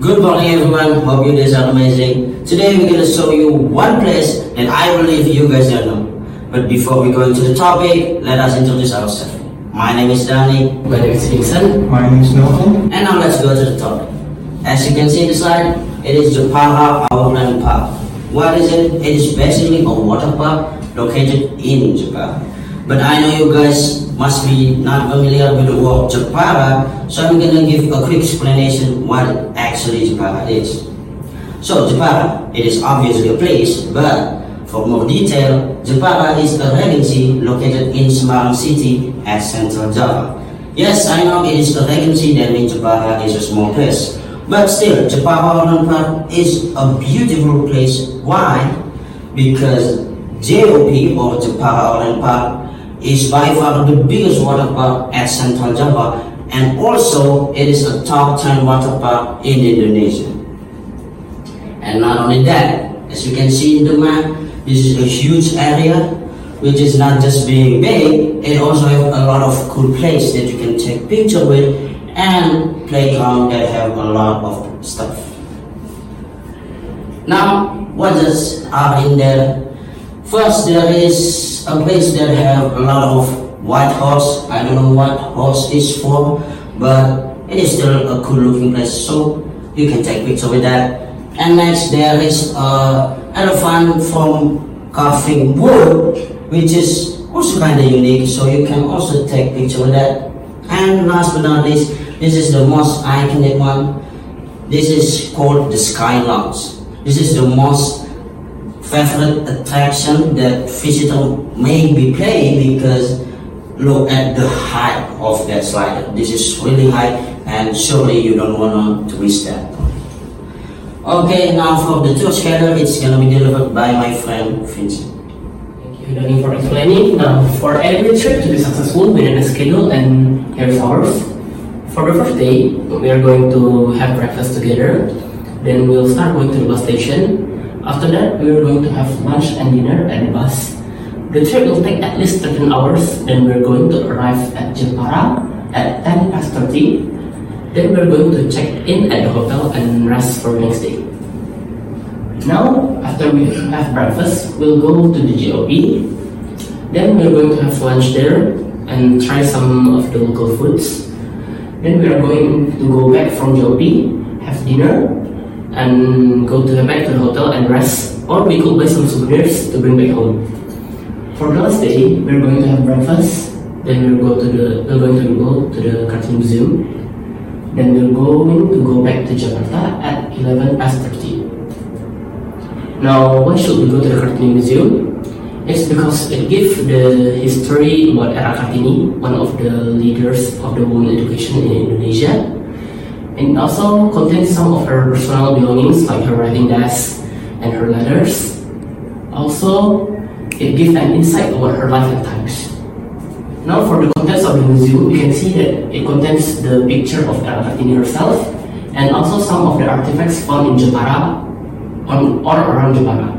Good morning everyone, hope your days are amazing. Today we're gonna show you one place that I believe you guys don't know. But before we go into the topic, let us introduce ourselves. My name is Danny. My name is Vincent. My name is Nauval. And now let's go to the topic. As you can see in the slide, it is Jepara Ourland Park. What is it? It is basically a water park located in Jepara. But I know you guys must be not familiar with the word Jepara, so I'm gonna give a quick explanation what actually Jepara is. So Jepara, it is obviously a place, but for more detail, Jepara is a regency located in Semarang City at Central Java. Yes, I know it is a regency, that means Jepara is a small place. But still, Jepara Ourland Park is a beautiful place. Why? Because JOP or Jepara Ourland Park is by far the biggest water park at Central Java, and also it is a top 10 water park in Indonesia. And not only that, as you can see in the map, this is a huge area which is not just being big, it also has a lot of cool place that you can take picture with and playground that have a lot of stuff. Now, what else are in there? First, there is a place that have a lot of white horse. I don't know what horse is for, but it is still a cool looking place, so you can take picture with that. And next, there is elephant from carving wood, which is also kind of unique, so you can also take picture with that. And last but not least, this is the most iconic one. This is called the Sky Lounge. This is the most favorite attraction that visitor may be playing, because look at the height of that slide. This is really high, and surely you don't want to miss that. Okay, now for the tour schedule, it's gonna be delivered by my friend Vincent. Thank you, Danny, for explaining. Now, for every trip to be successful, we need a schedule, and here's ours. For the first day, we are going to have breakfast together. Then we'll start going to the bus station. After that, we are going to have lunch and dinner at the bus. The trip will take at least 13 hours. Then we're going to arrive at Jepara at 10 past 30. Then we're going to check in at the hotel and rest for the next day. Now, after we have breakfast, we'll go to the GOP. Then we're going to have lunch there and try some of the local foods. Then we are going to go back from GOP, have dinner, and go back to the hotel and rest, or we could buy some souvenirs to bring back home. For the last day, we're going to have breakfast. Then we're going to go to the cartoon museum. Then we're going to go back to Jakarta at 11 past 30. Now, why should we go to the cartoon museum? It's because it gives the history about Era Kartini, one of the leaders of the women education in Indonesia. And it also contains some of her personal belongings, like her writing desk and her letters. Also, it gives an insight about her life and times. Now, for the contents of the museum, you can see that it contains the picture of Era Kartini herself, and also some of the artifacts found in Jepara or around Jepara.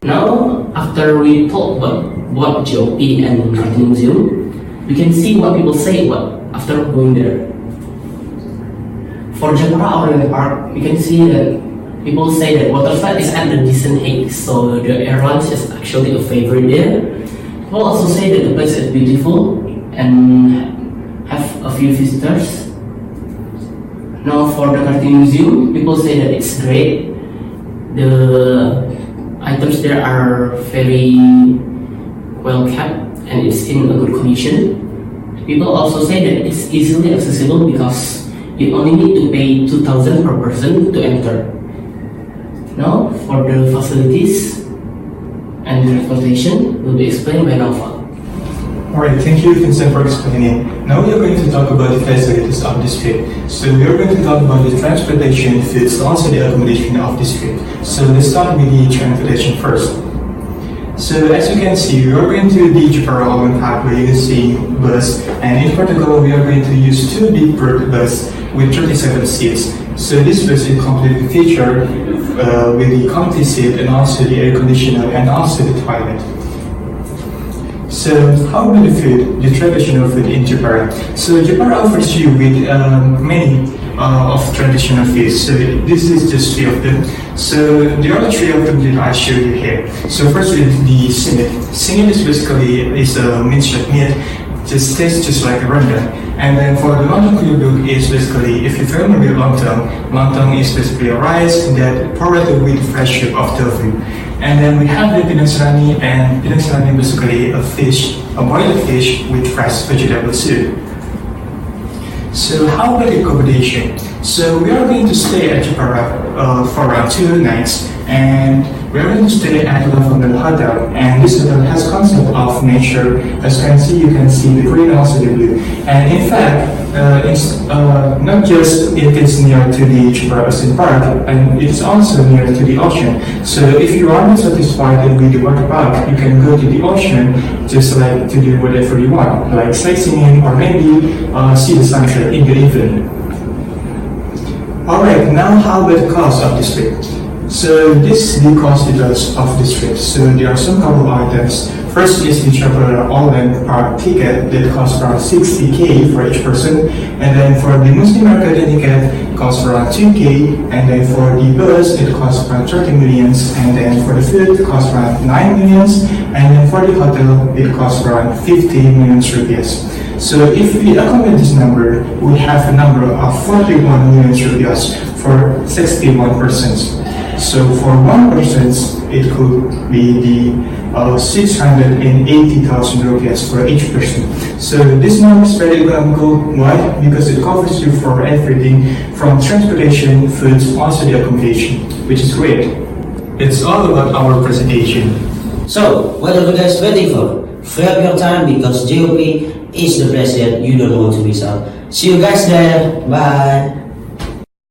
Now, after we talk about what GOP and Kartini Museum, we can see what people say after going there. For Jepara Ourland Park, we can see that people say that water slide is at the decent height, so the air lounge is actually a favorite there. People also say that the place is beautiful and have a few visitors. Now for the Kartini Museum, people say that it's great. The items there are very well kept and it's in a good condition. People also say that it's easily accessible because you only need to pay 2,000 per person to enter. Now, for the facilities and transportation will be explained by Nauval. Alright, thank you Vincent for explaining. Now we are going to talk about the facilities of this trip. So we are going to talk about the transportation, foods, and also the accommodation of this trip. So let's start with the transportation first. So as you can see, we are going to the Jepara Ourland Park, where you can see bus, and in particular we are going to use two big bus with 37 seats. So this bus is completely featured with the comfy seat and also the air conditioner and also the toilet. So how about the food, the traditional food in Jepara? So Jepara offers you with many of traditional feasts. So this is just 3 of them. So there are 3 of them that I show you here. So first is the singit. Singit is basically a minced meat, just tastes just like a rendang. And then for the lontong kuyuduk is basically, if you're familiar with lontong is basically a rice that poured with fresh shape of tofu. And then we have the pinang serani, and pinang serani basically a fish, a boiled fish with fresh vegetable soup. So how about the accommodation? So we are going to stay at Jepara for around 2 nights, and we are going to stay at Liven hotel. And this hotel has concept of nature. As you can see the green, also the blue. And in fact, it's not just it is near to the Jepara Ourland Park, and it's also near to the ocean. So if you are not satisfied with the water park, you can go to the ocean just like to do whatever you want, like sightseeing or maybe see the sunset in the evening. Alright, now how about the cost of this trip? So this is the cost details of this trip. So there are some couple of items. First is the Jepara Ourland Park ticket that costs around 60k for each person, and then for the Muslim American ticket it costs around 2k, and then for the bus it costs around 30 millions, and then for the food it costs around 9 millions, and then for the hotel it costs around 50 million rupees. So if we accommodate this number, we have a number of 41 million rupees for 61 persons. So for 1 person, it could be the 680,000 rupees for each person. So this number is very economical. Why? Because it covers you for everything from transportation, food, also the accommodation, which is great. It's all about our presentation. So, what are you guys waiting for? Free up your time because JOP is the place that you don't want to miss out. See you guys there. Bye.